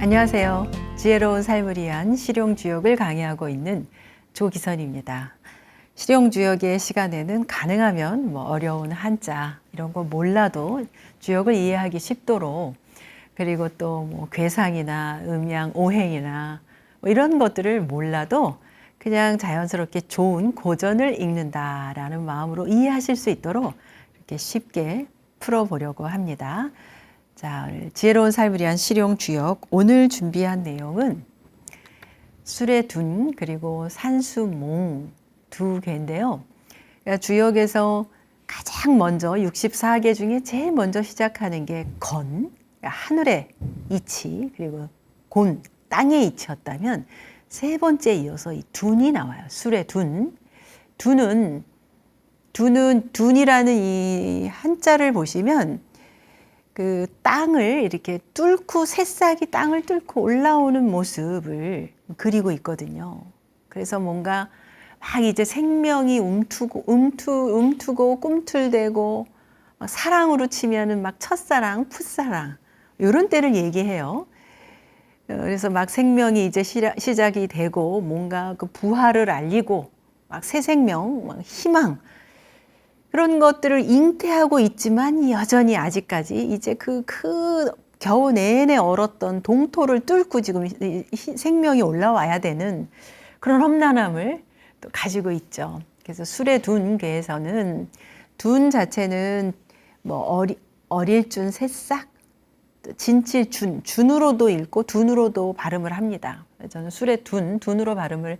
안녕하세요. 지혜로운 삶을 위한 실용주역을 강의하고 있는 조기선입니다. 실용주역의 시간에는 가능하면 어려운 한자 이런 거 몰라도 주역을 이해하기 쉽도록, 그리고 또 괴상이나 음양, 오행이나 이런 것들을 몰라도 그냥 자연스럽게 좋은 고전을 읽는다라는 마음으로 이해하실 수 있도록 이렇게 쉽게 풀어보려고 합니다. 자, 지혜로운 삶을 위한 실용주역, 오늘 준비한 내용은 수레둔 그리고 산수몽 두 개인데요. 그러니까 주역에서 가장 먼저 64개 중에 제일 먼저 시작하는 게 건, 하늘의 이치, 그리고 곤, 땅의 이치였다면 세 번째 이어서 이 둔이 나와요. 수레둔. 둔이라는 이 한자를 보시면 그 땅을 이렇게 뚫고, 새싹이 땅을 뚫고 올라오는 모습을 그리고 있거든요. 그래서 뭔가 막 이제 생명이 움트고 꿈틀대고, 사랑으로 치면은 막 첫사랑, 풋사랑 이런 때를 얘기해요. 그래서 막 생명이 이제 시작이 되고 뭔가 그 부활을 알리고 막 새 생명, 막 희망, 그런 것들을 잉태하고 있지만 여전히 아직까지 이제 그 겨우 내내 얼었던 동토를 뚫고 지금 생명이 올라와야 되는 그런 험난함을 또 가지고 있죠. 그래서 수레둔계에서는 둔 자체는 어릴 준 새싹, 진칠준, 준으로도 읽고 둔으로도 발음을 합니다. 저는 둔으로 발음을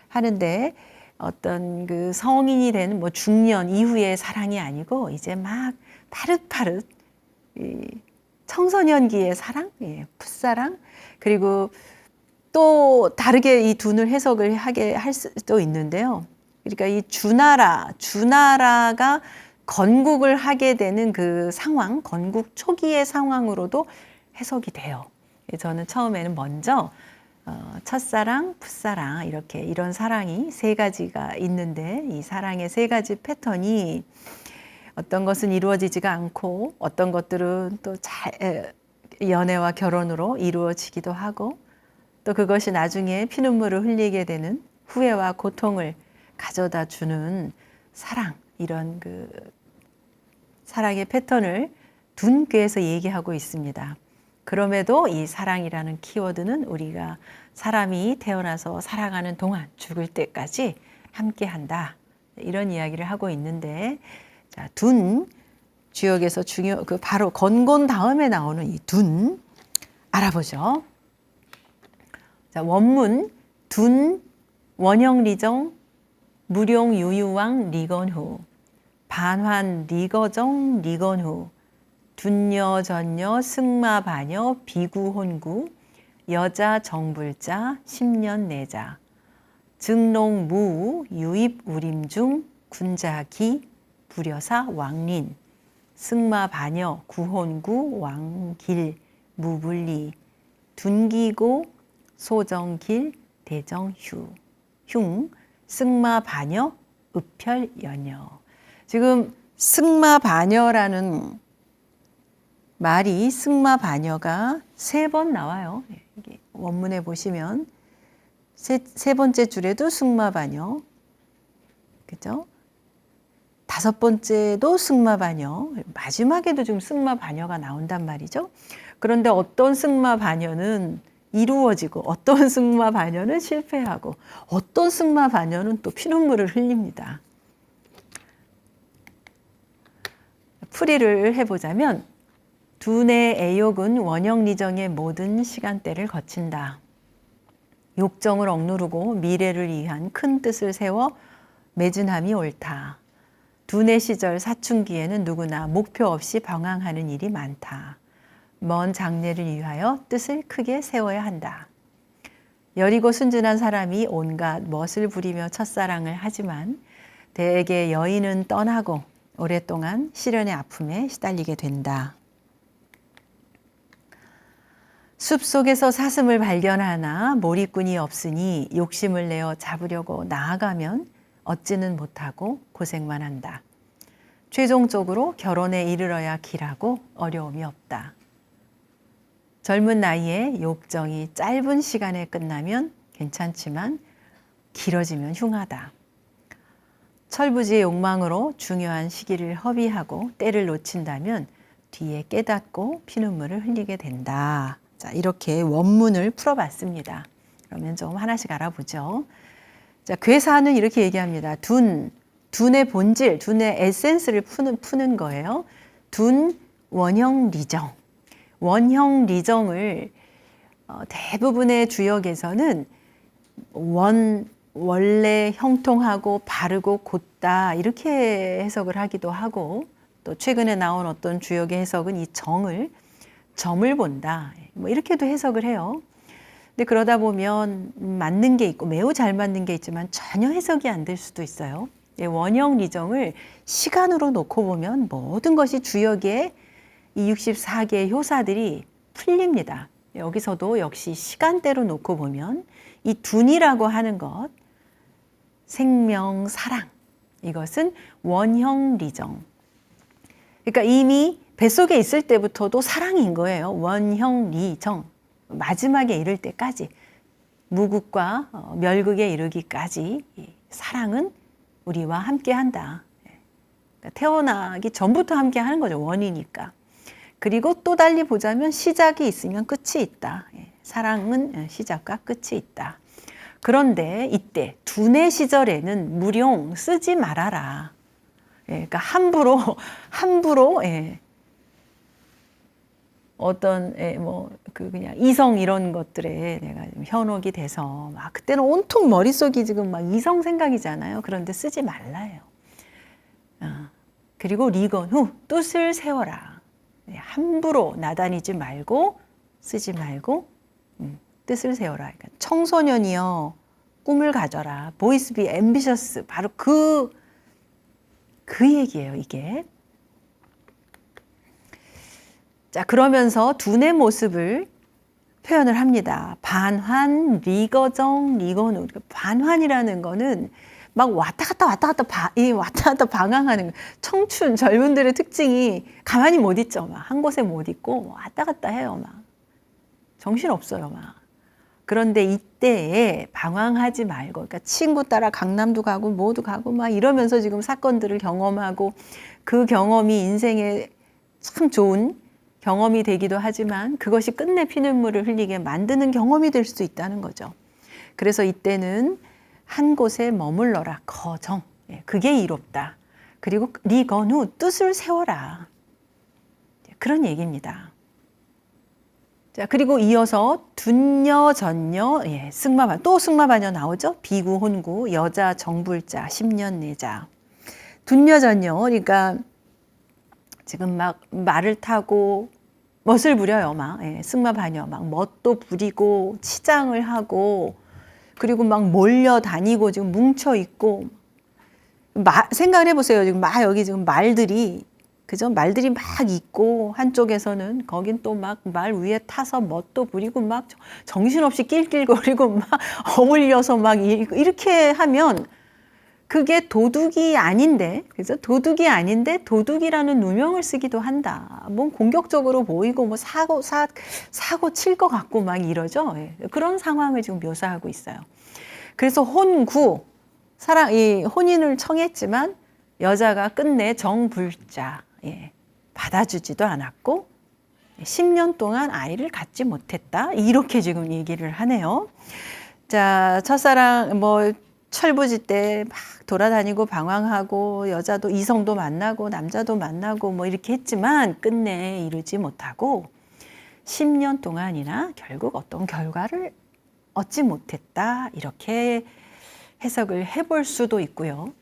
하는데, 어떤 그 성인이 되는 중년 이후의 사랑이 아니고 이제 막 파릇파릇 청소년기의 사랑, 풋사랑, 그리고 또 다르게 이 둔을 해석을 하게 할 수도 있는데요. 그러니까 이 주나라가 건국을 하게 되는 그 상황, 건국 초기의 상황으로도 해석이 돼요. 저는 처음에는 먼저 첫사랑, 풋사랑 이런 사랑이 세 가지가 있는데, 이 사랑의 세 가지 패턴이 어떤 것은 이루어지지가 않고 어떤 것들은 또 연애와 결혼으로 이루어지기도 하고, 또 그것이 나중에 피눈물을 흘리게 되는 후회와 고통을 가져다 주는 사랑, 이런 그 사랑의 패턴을 둔괴에서 얘기하고 있습니다. 그럼에도 이 사랑이라는 키워드는 우리가 사람이 태어나서 살아가는 동안 죽을 때까지 함께한다, 이런 이야기를 하고 있는데, 자, 둔 주역에서 바로 건곤 다음에 나오는 이 둔 알아보죠. 자, 원문 둔 원형리정 무룡 유유왕 리건후 반환 리거정 리건후 둔녀 전녀 승마 반여 비구혼구 여자 정불자 10년 내자 증롱 무 유입 우림중 군자기 불여사 왕린 승마 반여 구혼구 왕길 무불리 둔기고 소정길 대정휴 흉 승마 반여 읍혈연여. 지금 승마 반여라는 말이, 승마 반여가 세 번 나와요. 이게 원문에 보시면 세 번째 줄에도 승마 반여, 그죠? 다섯 번째도 승마 반여, 마지막에도 지금 승마 반여가 나온단 말이죠. 그런데 어떤 승마 반여는 이루어지고 어떤 승마 반여는 실패하고 어떤 승마 반여는 또 피눈물을 흘립니다. 풀이를 해보자면, 둔의 애욕은 원형리정의 모든 시간대를 거친다. 욕정을 억누르고 미래를 위한 큰 뜻을 세워 매진함이 옳다. 둔의 시절 사춘기에는 누구나 목표 없이 방황하는 일이 많다. 먼 장래를 위하여 뜻을 크게 세워야 한다. 여리고 순진한 사람이 온갖 멋을 부리며 첫사랑을 하지만 대개 여인은 떠나고 오랫동안 시련의 아픔에 시달리게 된다. 숲속에서 사슴을 발견하나 몰입꾼이 없으니 욕심을 내어 잡으려고 나아가면 얻지는 못하고 고생만 한다. 최종적으로 결혼에 이르러야 길하고 어려움이 없다. 젊은 나이에 욕정이 짧은 시간에 끝나면 괜찮지만 길어지면 흉하다. 철부지의 욕망으로 중요한 시기를 허비하고 때를 놓친다면 뒤에 깨닫고 피눈물을 흘리게 된다. 자, 이렇게 원문을 풀어봤습니다. 그러면 좀 하나씩 알아보죠. 자, 괴사는 이렇게 얘기합니다. 둔의 본질, 둔의 에센스를 푸는 거예요. 둔, 원형, 리정. 원형, 리정을 대부분의 주역에서는 원래 형통하고 바르고 곧다 이렇게 해석을 하기도 하고, 또 최근에 나온 어떤 주역의 해석은 이 점을 본다 뭐 이렇게도 해석을 해요. 근데 그러다 보면 맞는 게 있고 매우 잘 맞는 게 있지만 전혀 해석이 안 될 수도 있어요. 원형 리정을 시간으로 놓고 보면 모든 것이 주역의 이 64개의 효사들이 풀립니다. 여기서도 역시 시간대로 놓고 보면 이 둔이라고 하는 것, 생명, 사랑, 이것은 원형 리정. 그러니까 이미 뱃속에 있을 때부터도 사랑인 거예요. 원형 리정. 마지막에 이를 때까지, 무국과 멸국에 이르기까지 사랑은 우리와 함께 한다. 그러니까 태어나기 전부터 함께 하는 거죠. 원이니까. 그리고 또 달리 보자면 시작이 있으면 끝이 있다. 사랑은 시작과 끝이 있다. 그런데 이때 둔의 시절에는 무룡 쓰지 말아라. 그러니까 함부로 어떤 그냥 이성 이런 것들에 내가 좀 현혹이 돼서 막 그때는 온통 머릿속이 지금 막 이성 생각이잖아요. 그런데 쓰지 말라요. 그리고 리건 후 뜻을 세워라. 함부로 나다니지 말고 쓰지 말고 뜻을 세워라. 그러니까 청소년이여 꿈을 가져라. 보이스 비 앰비셔스. 바로 그 얘기예요, 이게. 자, 그러면서 둔의 모습을 표현을 합니다. 반환, 리거정, 리거누. 반환이라는 거는 막 왔다 갔다 방황하는 청춘 젊은들의 특징이 가만히 못 있죠. 막 한 곳에 못 있고 왔다 갔다 해요. 막 정신 없어요. 막 그런데 이때에 방황하지 말고, 그러니까 친구 따라 강남도 가고 뭐도 가고 막 이러면서 지금 사건들을 경험하고 그 경험이 인생에 참 좋은 경험이 되기도 하지만 그것이 끝내 피눈물을 흘리게 만드는 경험이 될 수 있다는 거죠. 그래서 이때는 한 곳에 머물러라. 거정. 그게 이롭다. 그리고 리건후 뜻을 세워라. 그런 얘기입니다. 자, 그리고 이어서 둔녀, 전녀, 승마반, 또 승마반녀 나오죠? 비구, 혼구, 여자, 정불자, 10년 내자. 둔녀, 전녀, 그러니까 지금 막 말을 타고 멋을 부려요. 막 승마반녀, 막 멋도 부리고 치장을 하고 그리고 막 몰려다니고 지금 뭉쳐 있고 생각을 해보세요. 지금 막 여기 지금 말들이 그죠? 말들이 막 있고 한쪽에서는 거긴 또 막 말 위에 타서 멋도 부리고 막 정신없이 낄낄거리고 막 어울려서 막 이렇게 하면 그게 도둑이 아닌데, 그죠? 도둑이 아닌데 도둑이라는 누명을 쓰기도 한다. 뭐 공격적으로 보이고 뭐 사고 칠 것 같고 막 이러죠. 그런 상황을 지금 묘사하고 있어요. 그래서 혼구, 이 혼인을 청했지만 여자가 끝내 정불자, 받아주지도 않았고 10년 동안 아이를 갖지 못했다. 이렇게 지금 얘기를 하네요. 자, 첫사랑 철부지 때 막 돌아다니고 방황하고 여자도 이성도 만나고 남자도 만나고 뭐 이렇게 했지만 끝내 이루지 못하고 10년 동안이나 결국 어떤 결과를 얻지 못했다. 이렇게 해석을 해볼 수도 있고요.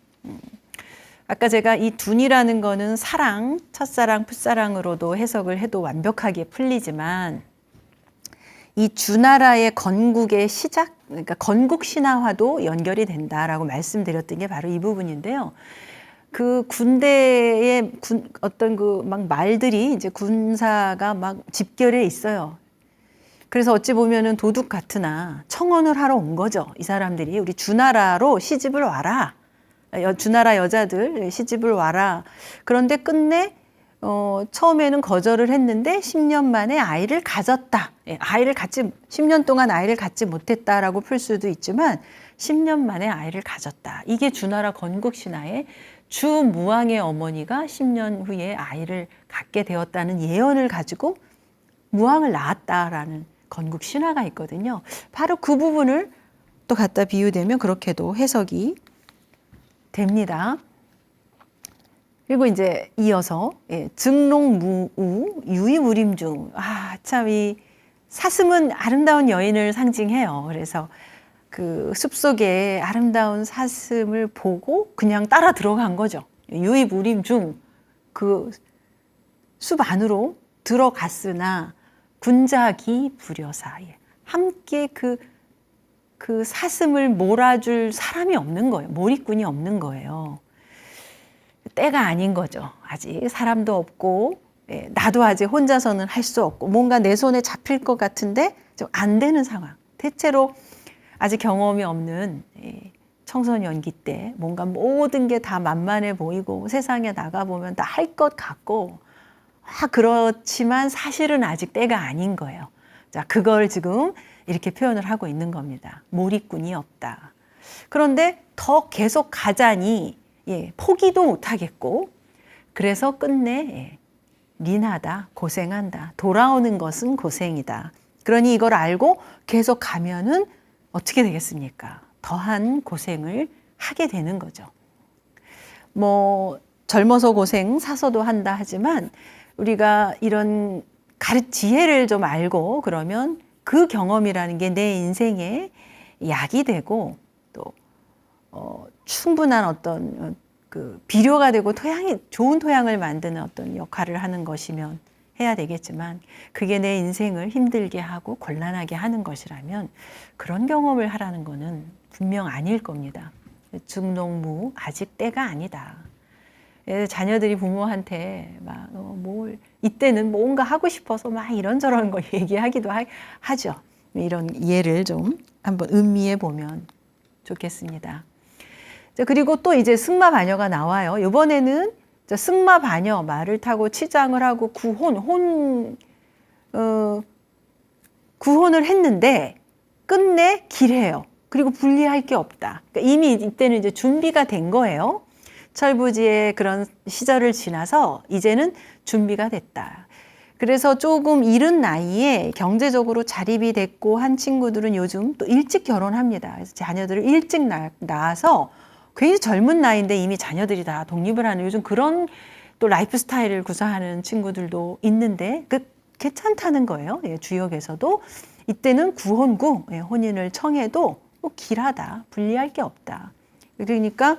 아까 제가 이 둔이라는 거는 사랑, 첫사랑, 풋사랑으로도 해석을 해도 완벽하게 풀리지만 이 주나라의 건국의 시작, 그러니까 건국 신화화도 연결이 된다라고 말씀드렸던 게 바로 이 부분인데요. 그 군대의 어떤 그 막 말들이 이제 군사가 막 집결해 있어요. 그래서 어찌 보면은 도둑 같으나 청혼을 하러 온 거죠. 이 사람들이 우리 주나라로 시집을 와라. 주나라 여자들 시집을 와라. 그런데 끝내 처음에는 거절을 했는데 10년 만에 아이를 가졌다. 예, 10년 동안 아이를 갖지 못했다라고 풀 수도 있지만 10년 만에 아이를 가졌다. 이게 주나라 건국신화의 주무왕의 어머니가 10년 후에 아이를 갖게 되었다는 예언을 가지고 무왕을 낳았다라는 건국신화가 있거든요. 바로 그 부분을 또 갖다 비유되면 그렇게도 해석이 됩니다. 그리고 이제 이어서 증롱무우 유이무림중. 참 이 사슴은 아름다운 여인을 상징해요. 그래서 그 숲속에 아름다운 사슴을 보고 그냥 따라 들어간 거죠. 유이무림중, 그 숲 안으로 들어갔으나 군자기 불여사. 함께 그 사슴을 몰아줄 사람이 없는 거예요. 몰입꾼이 없는 거예요. 때가 아닌 거죠. 아직 사람도 없고, 나도 아직 혼자서는 할 수 없고, 뭔가 내 손에 잡힐 것 같은데 좀 안 되는 상황. 대체로 아직 경험이 없는 청소년기 때 뭔가 모든 게 다 만만해 보이고 세상에 나가보면 다 할 것 같고, 그렇지만 사실은 아직 때가 아닌 거예요. 자, 그걸 지금 이렇게 표현을 하고 있는 겁니다. 몰입꾼이 없다. 그런데 더 계속 가자니 포기도 못하겠고, 그래서 끝내 린하다, 고생한다, 돌아오는 것은 고생이다. 그러니 이걸 알고 계속 가면은 어떻게 되겠습니까? 더한 고생을 하게 되는 거죠. 뭐 젊어서 고생 사서도 한다 하지만 우리가 이런 지혜를 좀 알고 그러면 그 경험이라는 게 내 인생에 약이 되고 또 충분한 어떤 그 비료가 되고 좋은 토양을 만드는 어떤 역할을 하는 것이면 해야 되겠지만, 그게 내 인생을 힘들게 하고 곤란하게 하는 것이라면 그런 경험을 하라는 거는 분명 아닐 겁니다. 증농무, 아직 때가 아니다. 자녀들이 부모한테 막 이때는 뭔가 하고 싶어서 막 이런저런 걸 얘기하기도 하죠. 이런 예를 좀 한번 음미해 보면 좋겠습니다. 그리고 또 이제 승마바녀가 나와요. 이번에는 승마바녀, 말을 타고 치장을 하고 구혼을 했는데 끝내 길해요. 그리고 분리할 게 없다. 그러니까 이미 이때는 이제 준비가 된 거예요. 철부지의 그런 시절을 지나서 이제는 준비가 됐다. 그래서 조금 이른 나이에 경제적으로 자립이 됐고 한 친구들은 요즘 또 일찍 결혼합니다. 그래서 자녀들을 일찍 낳아서 굉장히 젊은 나이인데 이미 자녀들이 다 독립을 하는 요즘 그런 또 라이프 스타일을 구사하는 친구들도 있는데 괜찮다는 거예요. 주역에서도 이때는 구혼구, 혼인을 청해도 길하다, 분리할 게 없다. 그러니까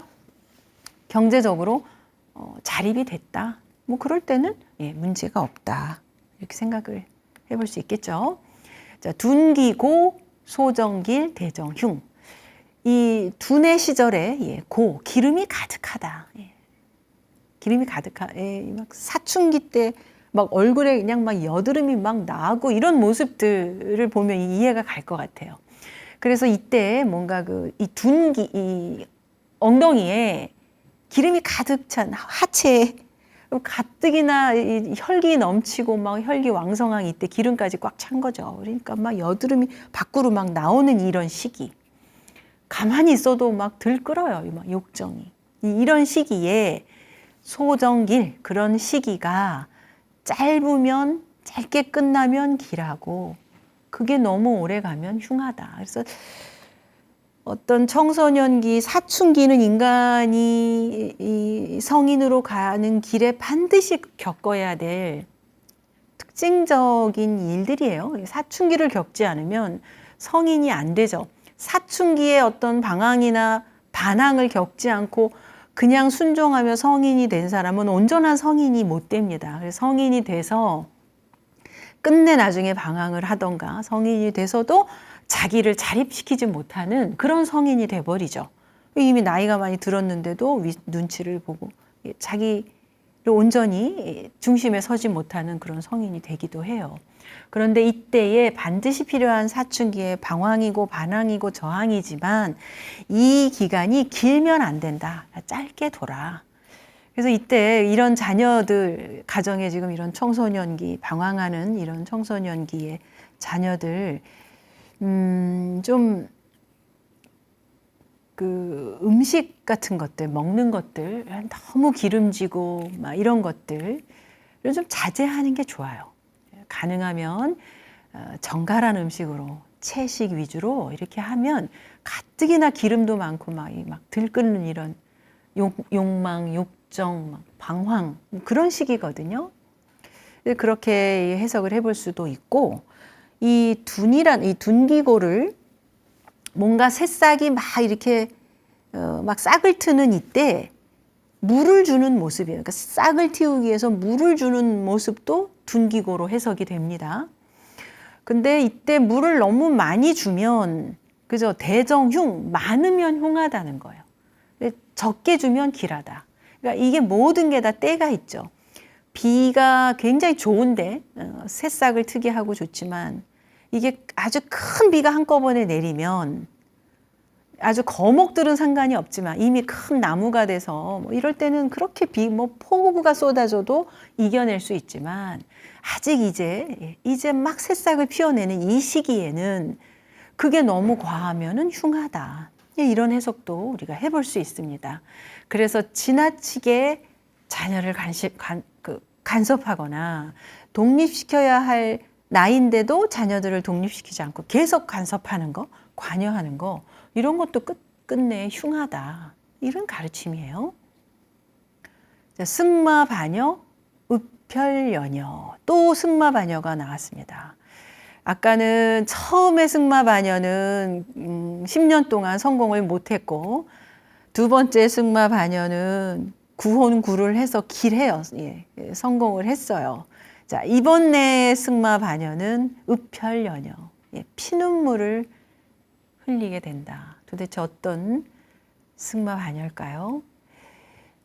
경제적으로 자립이 됐다. 뭐 그럴 때는 문제가 없다. 이렇게 생각을 해볼 수 있겠죠. 자, 둔기고 소정길 대정흉. 이 둔의 시절에 기름이 가득하다. 기름이 막 사춘기 때 막 얼굴에 그냥 막 여드름이 막 나고 이런 모습들을 보면 이해가 갈 것 같아요. 그래서 이때 뭔가 이 엉덩이에 기름이 가득 찬 하체에 가뜩이나 혈기 넘치고 막 혈기 왕성한 이때 기름까지 꽉 찬 거죠. 그러니까 막 여드름이 밖으로 막 나오는 이런 시기. 가만히 있어도 막 들끓어요. 막 욕정이. 이런 시기에 소정길, 그런 시기가 짧으면 짧게 끝나면 길하고 그게 너무 오래 가면 흉하다. 그래서 어떤 청소년기, 사춘기는 인간이 이 성인으로 가는 길에 반드시 겪어야 될 특징적인 일들이에요. 사춘기를 겪지 않으면 성인이 안 되죠. 사춘기에 어떤 방황이나 반항을 겪지 않고 그냥 순종하며 성인이 된 사람은 온전한 성인이 못 됩니다. 그래서 성인이 돼서 끝내 나중에 방황을 하던가 성인이 돼서도 자기를 자립시키지 못하는 그런 성인이 돼버리죠. 이미 나이가 많이 들었는데도 눈치를 보고 자기를 온전히 중심에 서지 못하는 그런 성인이 되기도 해요. 그런데 이때에 반드시 필요한 사춘기에 방황이고 반항이고 저항이지만 이 기간이 길면 안 된다. 짧게 둬라. 그래서 이때 이런 자녀들 가정에 지금 이런 청소년기, 방황하는 이런 청소년기의 자녀들, 좀 그 음식 같은 것들, 먹는 것들, 너무 기름지고 막 이런 것들을 좀 자제하는 게 좋아요. 가능하면 정갈한 음식으로, 채식 위주로 이렇게 하면 가뜩이나 기름도 많고 막 들끓는 이런 욕망, 욕정, 막 방황 그런 시기거든요. 그렇게 해석을 해볼 수도 있고, 이 둔기고를 뭔가 새싹이 막 이렇게 막 싹을 트는 이때 물을 주는 모습이에요. 그러니까 싹을 틔우기 위해서 물을 주는 모습도 둔기고로 해석이 됩니다. 근데 이때 물을 너무 많이 주면, 그죠? 대정흉, 많으면 흉하다는 거예요. 적게 주면 길하다. 그러니까 이게 모든 게 다 때가 있죠. 비가 굉장히 좋은데, 새싹을 트게 하고 좋지만, 이게 아주 큰 비가 한꺼번에 내리면, 아주 거목들은 상관이 없지만 이미 큰 나무가 돼서 뭐 이럴 때는 그렇게 폭우가 쏟아져도 이겨낼 수 있지만, 아직 이제 막 새싹을 피워내는 이 시기에는 그게 너무 과하면은 흉하다. 이런 해석도 우리가 해볼 수 있습니다. 그래서 지나치게 자녀를 간섭하거나 독립시켜야 할 나이인데도 자녀들을 독립시키지 않고 계속 간섭하는 거, 관여하는 거, 이런 것도 끝내 흉하다. 이런 가르침이에요. 승마반여, 읍혈연여. 또 승마반여가 나왔습니다. 아까는 처음에 승마반여는 10년 동안 성공을 못했고, 두 번째 승마반여는 구혼구를 해서 길해요. 성공을 했어요. 자, 이번에 승마반여는 읍혈연여. 피눈물을 흘리게 된다. 도대체 어떤 승마반여일까요?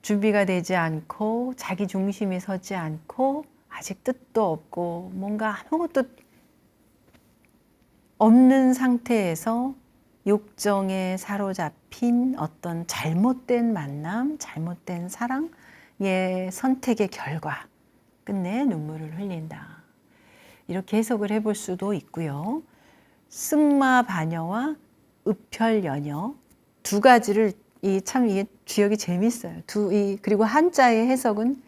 준비가 되지 않고 자기 중심이 서지 않고 아직 뜻도 없고 뭔가 아무것도 없는 상태에서 욕정에 사로잡힌 어떤 잘못된 만남, 잘못된 사랑의 선택의 결과, 끝내 눈물을 흘린다. 이렇게 해석을 해볼 수도 있고요. 승마반여와 읍혈연여 두 가지를 이게 주역이 재밌어요. 그리고 한자의 해석은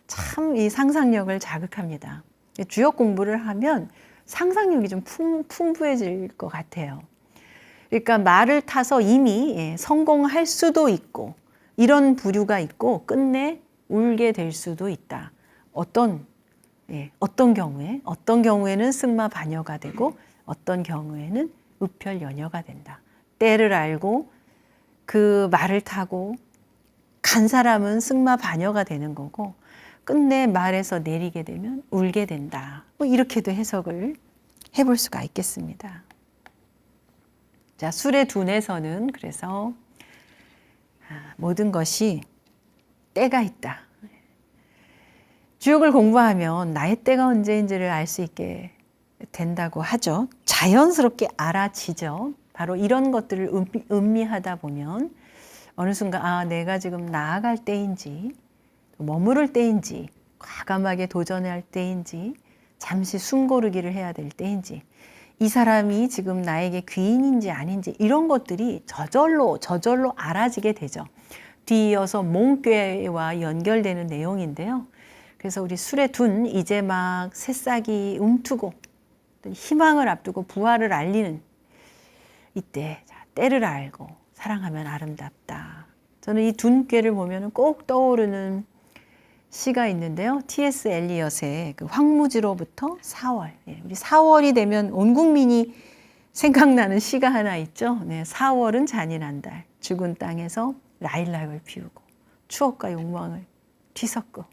참 이 상상력을 자극합니다. 주역 공부를 하면 상상력이 좀 풍부해질 것 같아요. 그러니까 말을 타서 이미 성공할 수도 있고 이런 부류가 있고 끝내 울게 될 수도 있다. 어떤 경우에는 승마반여가 되고 어떤 경우에는 읍혈연여가 된다. 때를 알고 그 말을 타고 간 사람은 승마반여가 되는 거고 끝내 말에서 내리게 되면 울게 된다. 이렇게도 해석을 해볼 수가 있겠습니다. 자, 술의 둔에서는 그래서 모든 것이 때가 있다. 주역을 공부하면 나의 때가 언제인지를 알 수 있게 된다고 하죠. 자연스럽게 알아지죠. 바로 이런 것들을 음미하다 보면 어느 순간 내가 지금 나아갈 때인지 머무를 때인지 과감하게 도전할 때인지 잠시 숨고르기를 해야 될 때인지 이 사람이 지금 나에게 귀인인지 아닌지 이런 것들이 저절로 알아지게 되죠. 뒤이어서 몽꾀와 연결되는 내용인데요. 그래서 우리 술의 둔 이제 막 새싹이 움트고 희망을 앞두고 부활을 알리는 이때 때를 알고 사랑하면 아름답다. 저는 이 둔꾀를 보면 꼭 떠오르는 시가 있는데요. T.S. 엘리엇의 그 황무지로부터 4월. 우리 4월이 되면 온 국민이 생각나는 시가 하나 있죠. 4월은 잔인한 달. 죽은 땅에서 라일락을 피우고 추억과 욕망을 뒤섞고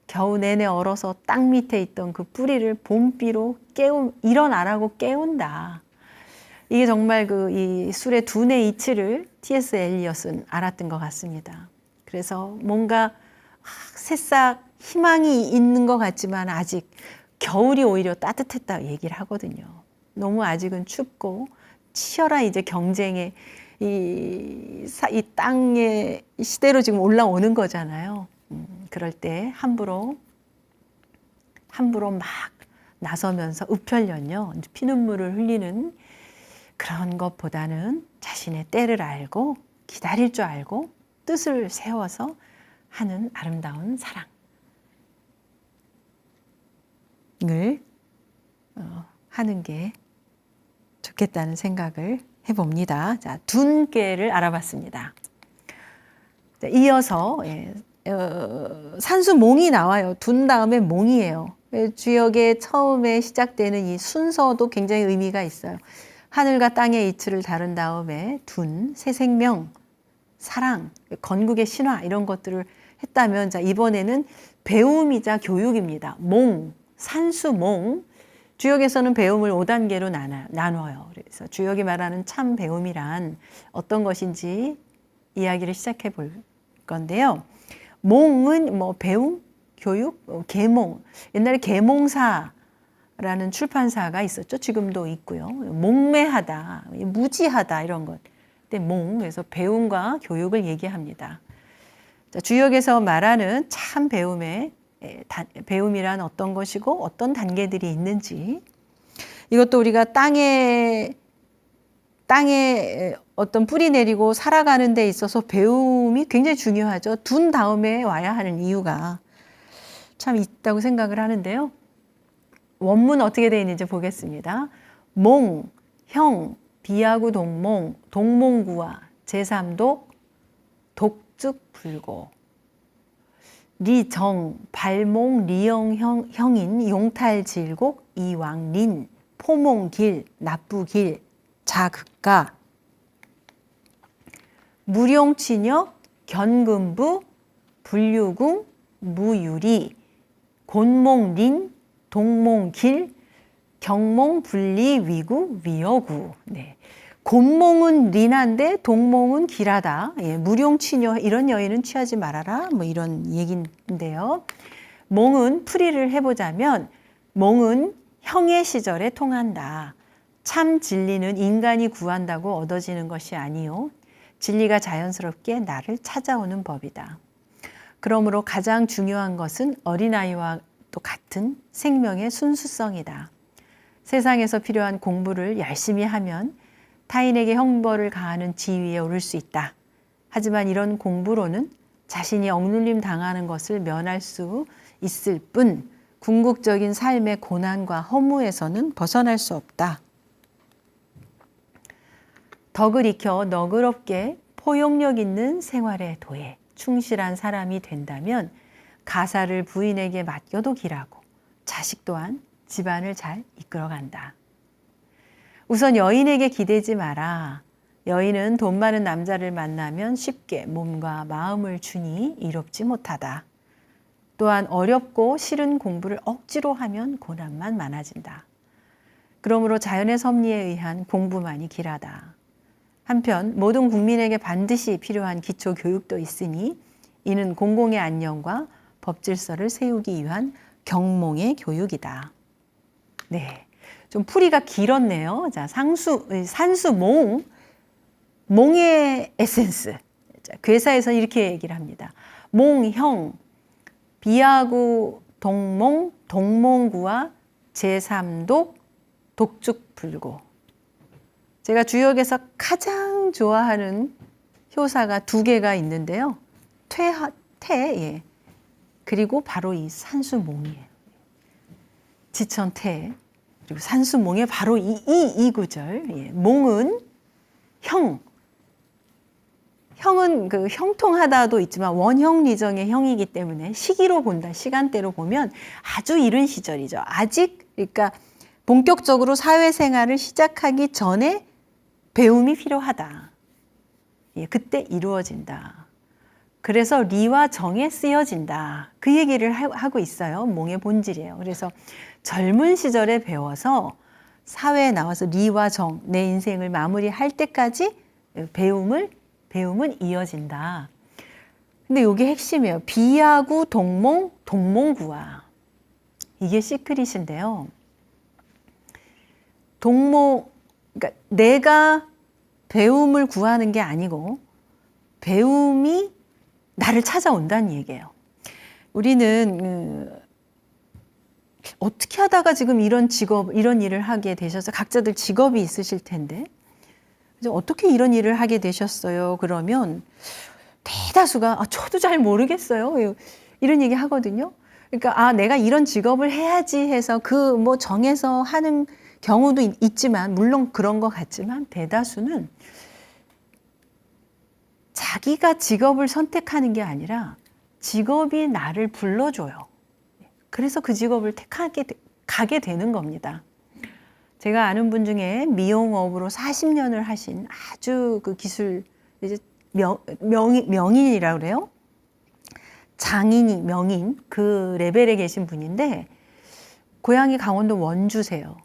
겨우 내내 얼어서 땅 밑에 있던 그 뿌리를 봄비로 일어나라고 깨운다. 이게 정말 이 술의 둔의 이치를 T.S. 엘리엇은 알았던 것 같습니다. 그래서 뭔가 새싹 희망이 있는 것 같지만 아직 겨울이 오히려 따뜻했다 얘기를 하거든요. 너무 아직은 춥고 치열한 이제 경쟁의 이 땅의 시대로 지금 올라오는 거잖아요. 그럴 때 함부로 막 나서면서 으편련요 피눈물을 흘리는 그런 것보다는 자신의 때를 알고 기다릴 줄 알고 뜻을 세워서 하는 아름다운 사랑을 하는 게 좋겠다는 생각을 해봅니다. 자, 둔께를 알아봤습니다. 자, 이어서 산수몽이 나와요. 둔 다음에 몽이에요. 주역의 처음에 시작되는 이 순서도 굉장히 의미가 있어요. 하늘과 땅의 이치를 다룬 다음에 둔, 새 생명, 사랑, 건국의 신화 이런 것들을 했다면 자 이번에는 배움이자 교육입니다. 몽, 산수몽. 주역에서는 배움을 5단계로 나눠요. 그래서 주역이 말하는 참 배움이란 어떤 것인지 이야기를 시작해 볼 건데요. 몽은 뭐 배움, 교육, 계몽. 옛날에 계몽사라는 출판사가 있었죠. 지금도 있고요. 몽매하다, 무지하다 이런 것. 근데 몽, 그래서 배움과 교육을 얘기합니다. 자, 주역에서 말하는 참 배움이란 어떤 것이고 어떤 단계들이 있는지 이것도 우리가 땅에 어떤 뿌리 내리고 살아가는 데 있어서 배움이 굉장히 중요하죠. 둔 다음에 와야 하는 이유가 참 있다고 생각을 하는데요. 원문 어떻게 되어 있는지 보겠습니다. 몽, 형, 비하구 동몽, 동몽구와 제3독, 독즉불고 리정, 발몽, 리영 형인 용탈질곡, 이왕린, 포몽길, 나쁘길, 자극가, 무룡치녀, 견금부, 불유궁, 무유리, 곤몽린, 동몽길, 경몽분리, 위구, 위여구. 네. 곤몽은 린한데 동몽은 길하다. 예, 무룡치녀 이런 여인은 취하지 말아라. 뭐 이런 얘기인데요. 몽은 풀이를 해보자면 몽은 형의 시절에 통한다. 참 진리는 인간이 구한다고 얻어지는 것이 아니요. 진리가 자연스럽게 나를 찾아오는 법이다. 그러므로 가장 중요한 것은 어린아이와 또 같은 생명의 순수성이다. 세상에서 필요한 공부를 열심히 하면 타인에게 형벌을 가하는 지위에 오를 수 있다. 하지만 이런 공부로는 자신이 억눌림 당하는 것을 면할 수 있을 뿐 궁극적인 삶의 고난과 허무에서는 벗어날 수 없다. 덕을 익혀 너그럽게 포용력 있는 생활에 도해 충실한 사람이 된다면 가사를 부인에게 맡겨도 길하고 자식 또한 집안을 잘 이끌어간다. 우선 여인에게 기대지 마라. 여인은 돈 많은 남자를 만나면 쉽게 몸과 마음을 주니 이롭지 못하다. 또한 어렵고 싫은 공부를 억지로 하면 고난만 많아진다. 그러므로 자연의 섭리에 의한 공부만이 길하다. 한편 모든 국민에게 반드시 필요한 기초 교육도 있으니 이는 공공의 안녕과 법질서를 세우기 위한 경몽의 교육이다. 네. 좀 풀이가 길었네요. 자, 산수몽, 몽의 에센스. 자, 괴사에서는 이렇게 얘기를 합니다. 몽형, 비하구 동몽, 동몽구와 제3독, 독즉불고. 제가 주역에서 가장 좋아하는 효사가 2개가 있는데요. 태, 그리고 바로 이 산수몽이에요. 지천태. 그리고 산수몽의 바로 이 구절. 몽은 형은 그 형통하다도 있지만 원형리정의 형이기 때문에 시기로 본다. 시간대로 보면 아주 이른 시절이죠. 아직 그러니까 본격적으로 사회생활을 시작하기 전에 배움이 필요하다. 그때 이루어진다. 그래서 리와 정에 쓰여진다. 그 얘기를 하고 있어요. 몽의 본질이에요. 그래서 젊은 시절에 배워서 사회에 나와서 리와 정, 내 인생을 마무리할 때까지 배움은 이어진다. 근데 이게 핵심이에요. 비하구 동몽, 동몽구와. 이게 시크릿인데요. 그러니까 내가 배움을 구하는 게 아니고 배움이 나를 찾아온다는 얘기예요. 우리는 어떻게 하다가 지금 이런 직업, 이런 일을 하게 되셔서 각자들 직업이 있으실 텐데 어떻게 이런 일을 하게 되셨어요? 그러면 대다수가 저도 잘 모르겠어요. 이런 얘기 하거든요. 그러니까 내가 이런 직업을 해야지 해서 뭐 정해서 하는 경우도 있지만 물론 그런 것 같지만 대다수는 자기가 직업을 선택하는 게 아니라 직업이 나를 불러줘요. 그래서 그 직업을 가게 되는 겁니다. 제가 아는 분 중에 미용업으로 40년을 하신 아주 그 기술, 이제 명인이라고 그래요. 장인이 명인 그 레벨에 계신 분인데 고향이 강원도 원주세요.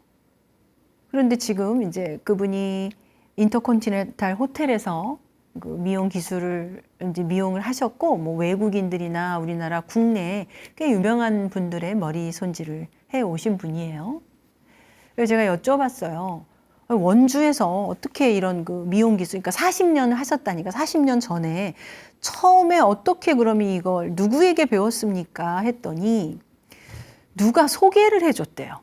그런데 지금 이제 그분이 인터컨티넨탈 호텔에서 그 미용 기술을 이제 미용을 하셨고 뭐 외국인들이나 우리나라 국내에 꽤 유명한 분들의 머리 손질을 해 오신 분이에요. 그래서 제가 여쭤봤어요. 원주에서 어떻게 이런 그 미용 기술, 그러니까 40년을 하셨다니까 40년 전에 처음에 어떻게 그러면 이걸 누구에게 배웠습니까? 했더니 누가 소개를 해줬대요.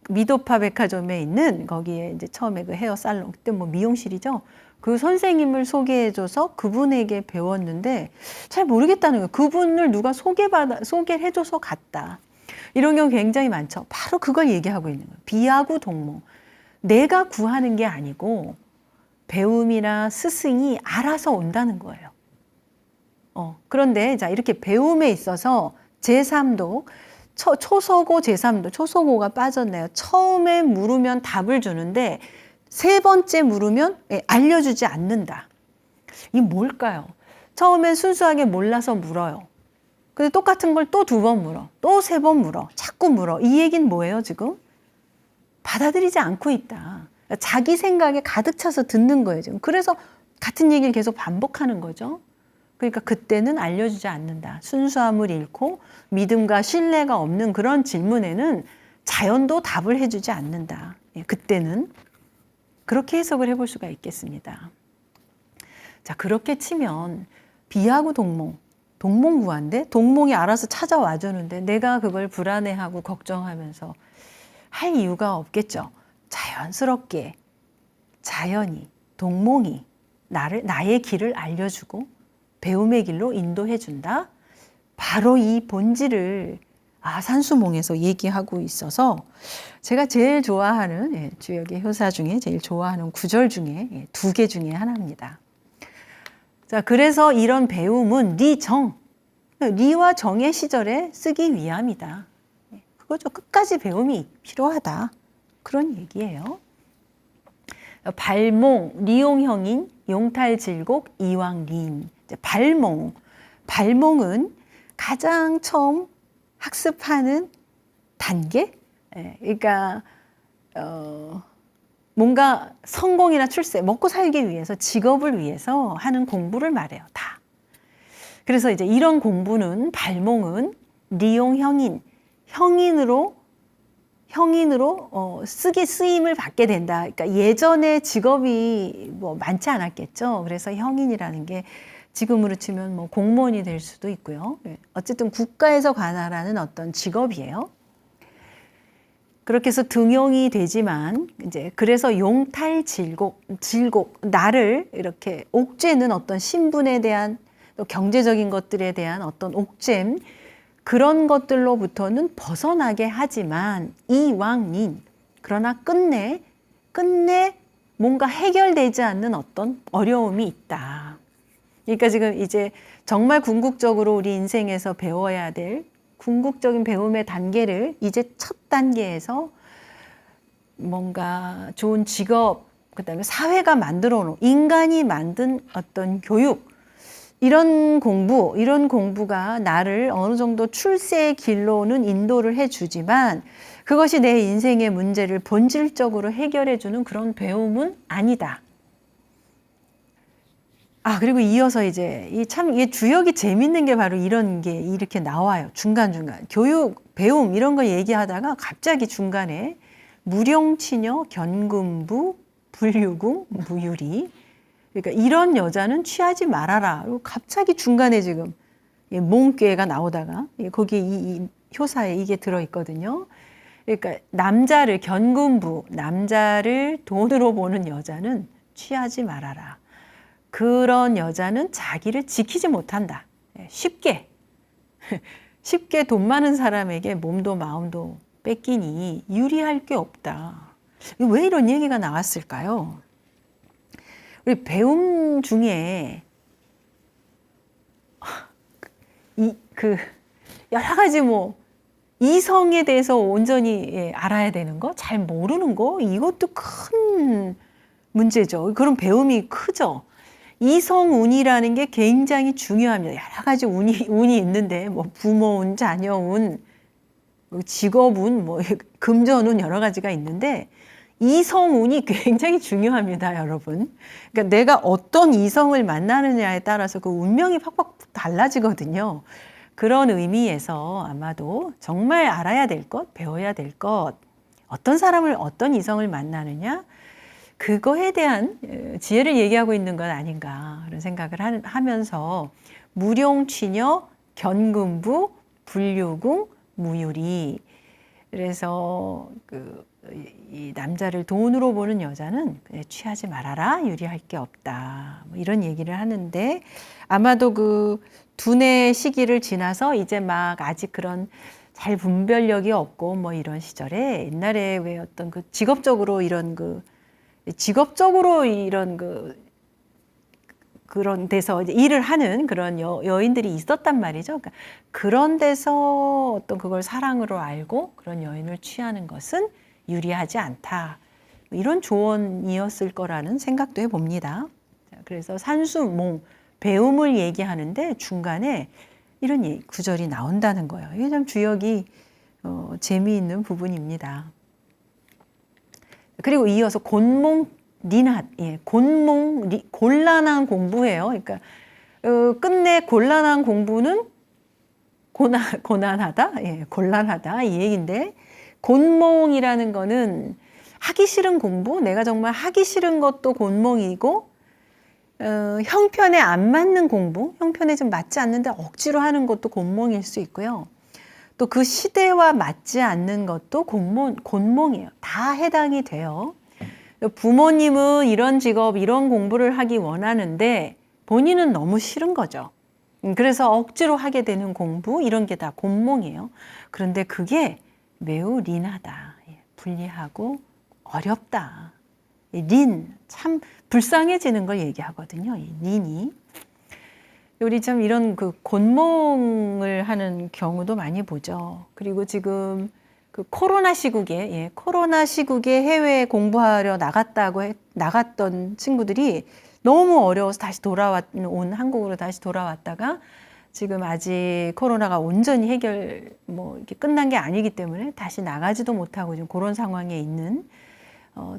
미도파 백화점에 있는 거기에 이제 처음에 그 헤어 살롱, 그때 뭐 미용실이죠. 그 선생님을 소개해줘서 그분에게 배웠는데 잘 모르겠다는 거예요. 그분을 누가 소개를 해줘서 갔다. 이런 경우 굉장히 많죠. 바로 그걸 얘기하고 있는 거예요. 비하구 동몽. 내가 구하는 게 아니고 배움이나 스승이 알아서 온다는 거예요. 그런데 자 이렇게 배움에 있어서 제3도 초소고 제3도 초소고가 빠졌네요. 처음에 물으면 답을 주는데 세 번째 물으면 알려주지 않는다. 이게 뭘까요? 처음엔 순수하게 몰라서 물어요. 근데 똑같은 걸 또 2번 물어. 또 3번 물어. 자꾸 물어. 이 얘기는 뭐예요, 지금? 받아들이지 않고 있다. 자기 생각에 가득 차서 듣는 거예요, 지금. 그래서 같은 얘기를 계속 반복하는 거죠. 그러니까 그때는 알려주지 않는다. 순수함을 잃고 믿음과 신뢰가 없는 그런 질문에는 자연도 답을 해주지 않는다. 그때는 그렇게 해석을 해볼 수가 있겠습니다. 자, 그렇게 치면 비하구 동몽, 동몽구한데 동몽이 알아서 찾아와 주는데 내가 그걸 불안해하고 걱정하면서 할 이유가 없겠죠. 자연스럽게 자연이 동몽이 나의 길을 알려주고 배움의 길로 인도해준다. 바로 이 본질을 산수몽에서 얘기하고 있어서 제가 제일 좋아하는 주역의 효사 중에 제일 좋아하는 구절 중에 2개 중에 하나입니다. 자, 그래서 이런 배움은 리와 정의 시절에 쓰기 위함이다. 그거죠. 끝까지 배움이 필요하다. 그런 얘기예요. 발몽, 리용형인, 용탈질곡, 이왕리인. 발몽은 가장 처음 학습하는 단계? 그러니까 뭔가 성공이나 출세, 먹고 살기 위해서 직업을 위해서 하는 공부를 말해요. 다. 그래서 이제 이런 공부는 발몽은 리용형인, 형인으로 쓰임을 받게 된다. 그러니까 예전에 직업이 뭐 많지 않았겠죠. 그래서 형인이라는 게 지금으로 치면 뭐 공무원이 될 수도 있고요. 어쨌든 국가에서 관할하는 어떤 직업이에요. 그렇게 해서 등용이 되지만 이제 그래서 용탈질곡, 나를 이렇게 옥죄는 어떤 신분에 대한 또 경제적인 것들에 대한 어떤 옥죄임 그런 것들로부터는 벗어나게 하지만 이왕인 그러나 끝내 뭔가 해결되지 않는 어떤 어려움이 있다. 그러니까 지금 이제 정말 궁극적으로 우리 인생에서 배워야 될 궁극적인 배움의 단계를 이제 첫 단계에서 뭔가 좋은 직업, 그다음에 사회가 만들어 놓은 인간이 만든 어떤 교육 이런 공부가 나를 어느 정도 출세의 길로는 인도를 해주지만 그것이 내 인생의 문제를 본질적으로 해결해주는 그런 배움은 아니다. 그리고 이어서 이제 이게 주역이 재밌는 게 바로 이런 게 이렇게 나와요. 중간중간. 교육, 배움 이런 거 얘기하다가 갑자기 중간에 무령치녀, 견금부, 불유궁, 무유리. 그러니까 이런 여자는 취하지 말아라. 그리고 갑자기 중간에 지금 몽꾀가 나오다가 거기에 이 효사에 이게 들어있거든요. 그러니까 남자를 견군부, 남자를 돈으로 보는 여자는 취하지 말아라. 그런 여자는 자기를 지키지 못한다. 쉽게 돈 많은 사람에게 몸도 마음도 뺏기니 유리할 게 없다. 왜 이런 얘기가 나왔을까요? 우리 배움 중에 여러 가지 이성에 대해서 온전히 알아야 되는 거, 잘 모르는 거, 이것도 큰 문제죠. 그런 배움이 크죠. 이성운이라는 게 굉장히 중요합니다. 여러 가지 운이 있는데, 부모운, 자녀운, 직업운, 금전운 여러 가지가 있는데, 이성운이 굉장히 중요합니다, 여러분. 그러니까 내가 어떤 이성을 만나느냐에 따라서 그 운명이 팍팍 달라지거든요. 그런 의미에서 아마도 정말 알아야 될 것, 배워야 될 것, 어떤 사람을, 어떤 이성을 만나느냐, 그거에 대한 지혜를 얘기하고 있는 건 아닌가 그런 생각을 하면서 무룡취녀, 견금부, 불유궁, 무유리. 그래서 이 남자를 돈으로 보는 여자는 취하지 말아라, 유리할 게 없다. 이런 얘기를 하는데 아마도 그 두뇌 시기를 지나서 이제 막 아직 그런 잘 분별력이 없고 이런 시절에 옛날에 왜 어떤 직업적으로 이런 그런 데서 이제 일을 하는 그런 여인들이 있었단 말이죠. 그러니까 그런 데서 어떤 그걸 사랑으로 알고 그런 여인을 취하는 것은 유리하지 않다. 이런 조언이었을 거라는 생각도 해봅니다. 그래서 산수몽, 배움을 얘기하는데 중간에 이런 구절이 나온다는 거예요. 이게 참 주역이 재미있는 부분입니다. 그리고 이어서 곤몽 니낫, 곤란한 공부예요. 그러니까 끝내 곤란한 공부는 고난하다, 곤란하다 이 얘기인데 곤몽이라는 거는 하기 싫은 공부, 내가 정말 하기 싫은 것도 곤몽이고 형편에 안 맞는 공부, 형편에 좀 맞지 않는데 억지로 하는 것도 곤몽일 수 있고요. 또 그 시대와 맞지 않는 것도 곤몽이에요. 다 해당이 돼요. 부모님은 이런 직업, 이런 공부를 하기 원하는데 본인은 너무 싫은 거죠. 그래서 억지로 하게 되는 공부, 이런 게 다 곤몽이에요. 그런데 그게 매우 린하다. 불리하고 어렵다. 린, 참 불쌍해지는 걸 얘기하거든요. 이 린이. 우리 참 이런 곤몽을 하는 경우도 많이 보죠. 그리고 지금 코로나 시국에 해외에 공부하러 나갔던 친구들이 너무 어려워서 다시 한국으로 다시 돌아왔다가 지금 아직 코로나가 온전히 이렇게 끝난 게 아니기 때문에 다시 나가지도 못하고 지금 그런 상황에 있는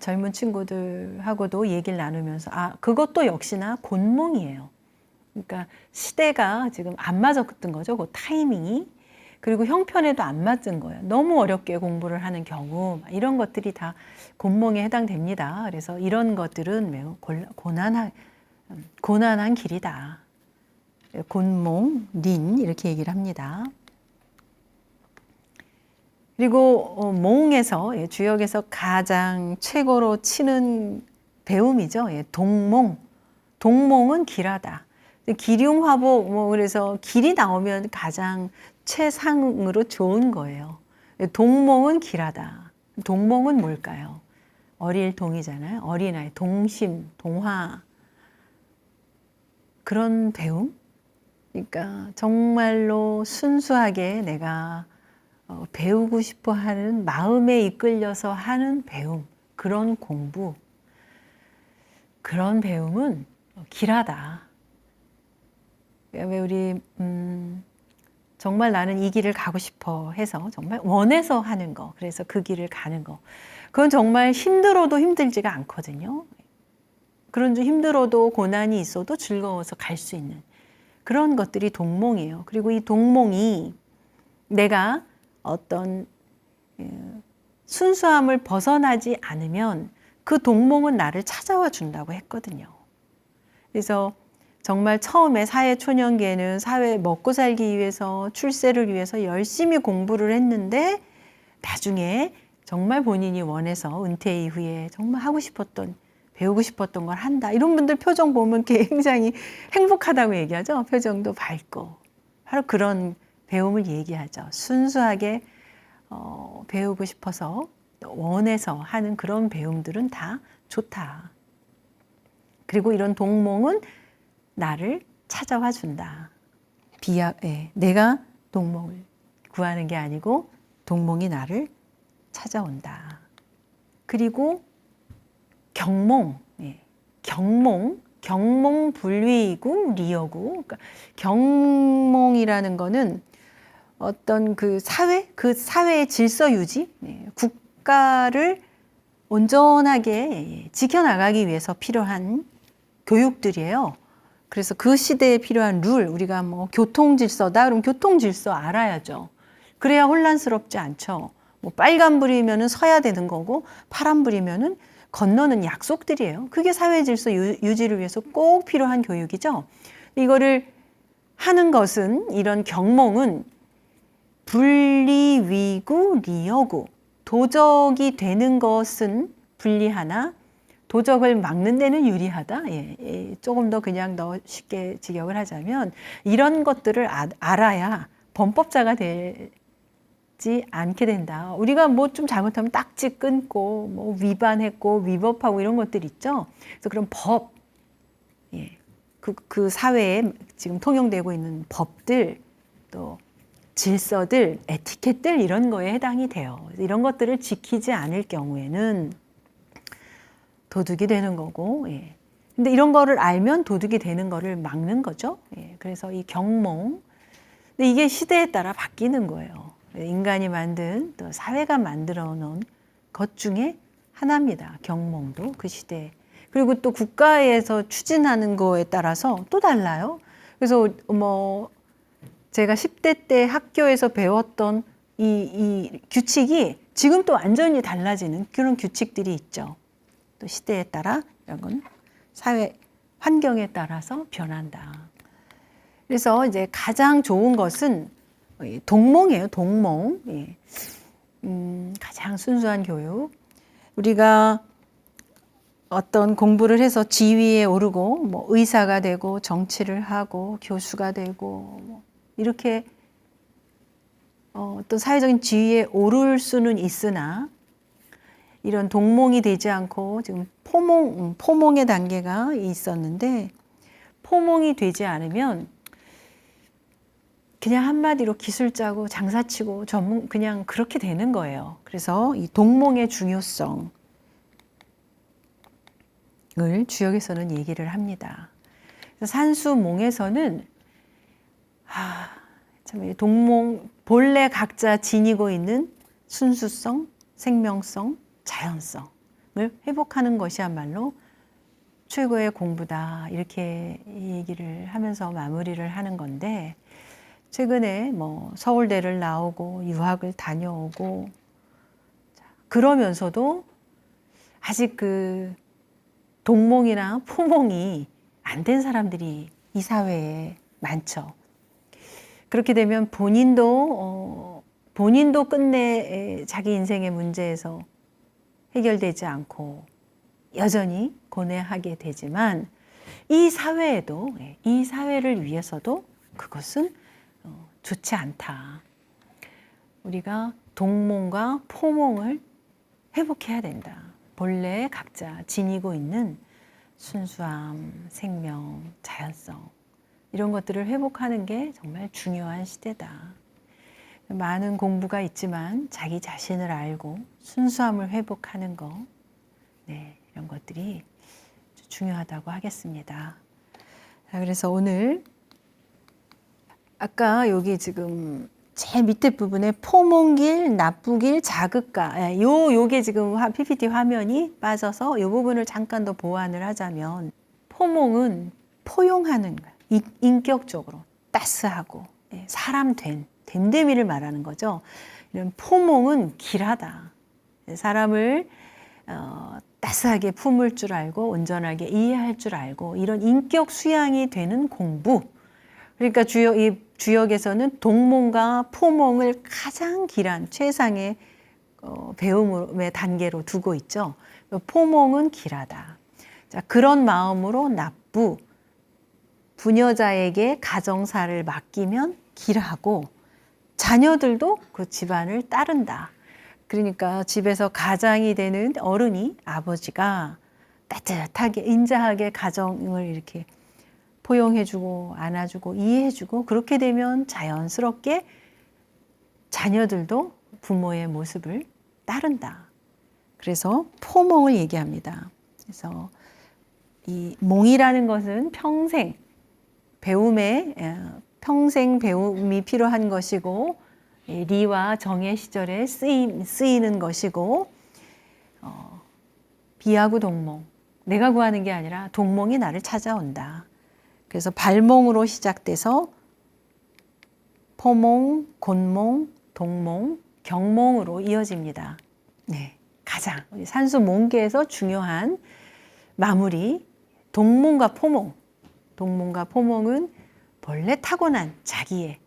젊은 친구들하고도 얘기를 나누면서 그것도 역시나 곤몽이에요. 그러니까 시대가 지금 안 맞았던 거죠. 그 타이밍이. 그리고 형편에도 안 맞은 거예요. 너무 어렵게 공부를 하는 경우 이런 것들이 다 곤몽에 해당됩니다. 그래서 이런 것들은 매우 고난한 길이다. 곤몽, 린 이렇게 얘기를 합니다. 그리고 몽에서 주역에서 가장 최고로 치는 배움이죠. 동몽. 동몽은 길하다. 기륭화복 그래서 길이 나오면 가장 최상으로 좋은 거예요. 동몽은 길하다. 동몽은 뭘까요? 어릴 동이잖아요. 어린아이, 동심, 동화. 그런 배움? 그러니까 정말로 순수하게 내가 배우고 싶어 하는 마음에 이끌려서 하는 배움. 그런 공부. 그런 배움은 길하다. 왜 우리 정말 나는 이 길을 가고 싶어 해서 정말 원해서 하는 거, 그래서 그 길을 가는 거, 그건 정말 힘들어도 힘들지가 않거든요. 그런 좀 힘들어도 고난이 있어도 즐거워서 갈 수 있는 그런 것들이 동몽이에요. 그리고 이 동몽이 내가 어떤 순수함을 벗어나지 않으면 그 동몽은 나를 찾아와 준다고 했거든요. 그래서 정말 처음에 사회초년기에는 사회 먹고 살기 위해서 출세를 위해서 열심히 공부를 했는데 나중에 정말 본인이 원해서 은퇴 이후에 정말 하고 싶었던 배우고 싶었던 걸 한다. 이런 분들 표정 보면 굉장히 행복하다고 얘기하죠. 표정도 밝고. 바로 그런 배움을 얘기하죠. 순수하게 배우고 싶어서 원해서 하는 그런 배움들은 다 좋다. 그리고 이런 동몽은 나를 찾아와 준다. 내가 동몽을 구하는 게 아니고 동몽이 나를 찾아온다. 그리고 경몽, 경몽 불위이고 리여구. 그러니까 경몽이라는 거는 어떤 그 사회의 질서 유지, 국가를 온전하게 지켜나가기 위해서 필요한 교육들이에요. 그래서 그 시대에 필요한 룰, 우리가 뭐 교통 질서다, 그럼 교통 질서 알아야죠. 그래야 혼란스럽지 않죠. 뭐 빨간불이면은 서야 되는 거고, 파란불이면은 건너는 약속들이에요. 그게 사회 질서 유지를 위해서 꼭 필요한 교육이죠. 이거를 하는 것은, 이런 경몽은 분리위구 리여구. 도적이 되는 것은 불리하나 도적을 막는 데는 유리하다. 조금 더 그냥 더 쉽게 직역을 하자면 이런 것들을 알아야 범법자가 되지 않게 된다. 우리가 뭐 좀 잘못하면 딱지 끊고 뭐 위반했고 위법하고 이런 것들 있죠. 그래서 그런 법, 그 사회에 지금 통용되고 있는 법들, 또 질서들, 에티켓들 이런 거에 해당이 돼요. 이런 것들을 지키지 않을 경우에는 도둑이 되는 거고, 근데 이런 거를 알면 도둑이 되는 거를 막는 거죠. 그래서 이 경몽, 근데 이게 시대에 따라 바뀌는 거예요. 인간이 만든, 또 사회가 만들어 놓은 것 중에 하나입니다. 경몽도 그 시대에. 그리고 또 국가에서 추진하는 거에 따라서 또 달라요. 그래서 뭐 제가 10대 때 학교에서 배웠던 이 규칙이 지금 또 완전히 달라지는 그런 규칙들이 있죠. 또 시대에 따라 이런 건 사회 환경에 따라서 변한다. 그래서 이제 가장 좋은 것은 동몽이에요. 동몽. 가장 순수한 교육. 우리가 어떤 공부를 해서 지위에 오르고 뭐 의사가 되고 정치를 하고 교수가 되고 뭐 이렇게 어떤 사회적인 지위에 오를 수는 있으나 이런 동몽이 되지 않고 지금 포몽의 단계가 있었는데 포몽이 되지 않으면 그냥 한마디로 기술자고 장사치고 그냥 그렇게 되는 거예요. 그래서 이 동몽의 중요성을 주역에서는 얘기를 합니다. 산수몽에서는 참 동몽 본래 각자 지니고 있는 순수성, 생명성, 자연성을 회복하는 것이야말로 최고의 공부다. 이렇게 얘기를 하면서 마무리를 하는 건데 최근에 뭐 서울대를 나오고 유학을 다녀오고 그러면서도 아직 그 동몽이나 포몽이 안 된 사람들이 이 사회에 많죠. 그렇게 되면 본인도 끝내 자기 인생의 문제에서 해결되지 않고 여전히 고뇌하게 되지만 이 사회를 위해서도 그것은 좋지 않다. 우리가 동몽과 포몽을 회복해야 된다. 본래 각자 지니고 있는 순수함, 생명, 자연성 이런 것들을 회복하는 게 정말 중요한 시대다. 많은 공부가 있지만 자기 자신을 알고 순수함을 회복하는 거, 이런 것들이 중요하다고 하겠습니다. 자, 그래서 오늘 아까 여기 지금 제일 밑에 부분에 포몽길, 나쁘길, 자극가 요게 지금 PPT 화면이 빠져서 이 부분을 잠깐 더 보완을 하자면 포몽은 포용하는 거야. 인격적으로 따스하고 사람 됨됨이를 말하는 거죠. 이런 포몽은 길하다. 사람을 따스하게 품을 줄 알고 온전하게 이해할 줄 알고 이런 인격 수양이 되는 공부. 그러니까 이 주역에서는 동몽과 포몽을 가장 길한 최상의 배움의 단계로 두고 있죠. 포몽은 길하다. 자, 그런 마음으로 납부, 부녀자에게 가정사를 맡기면 길하고 자녀들도 그 집안을 따른다. 그러니까 집에서 가장이 되는 어른이 아버지가 따뜻하게 인자하게 가정을 이렇게 포용해주고 안아주고 이해해주고 그렇게 되면 자연스럽게 자녀들도 부모의 모습을 따른다. 그래서 포몽을 얘기합니다. 그래서 이 몽이라는 것은 평생 배움이 필요한 것이고 리와 정의 시절에 쓰이는 것이고 비하구 동몽, 내가 구하는 게 아니라 동몽이 나를 찾아온다. 그래서 발몽으로 시작돼서 포몽, 곤몽, 동몽, 경몽으로 이어집니다. 네, 가장 산수 몽계에서 중요한 마무리 동몽과 포몽. 동몽과 포몽은 본래 타고난 자기의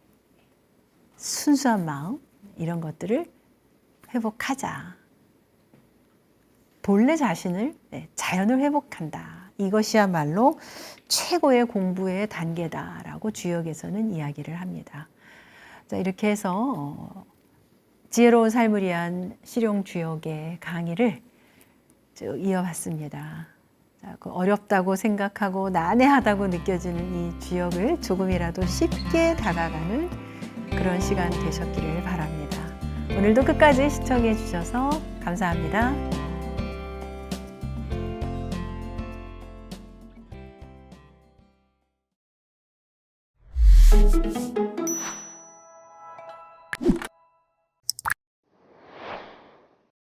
순수한 마음 이런 것들을 회복하자. 본래 자신을 자연을 회복한다. 이것이야말로 최고의 공부의 단계다라고 주역에서는 이야기를 합니다. 자, 이렇게 해서 지혜로운 삶을 위한 실용 주역의 강의를 쭉 이어봤습니다. 자, 어렵다고 생각하고 난해하다고 느껴지는 이 주역을 조금이라도 쉽게 다가가는 그런 시간 되셨기를 바랍니다. 오늘도 끝까지 시청해 주셔서 감사합니다.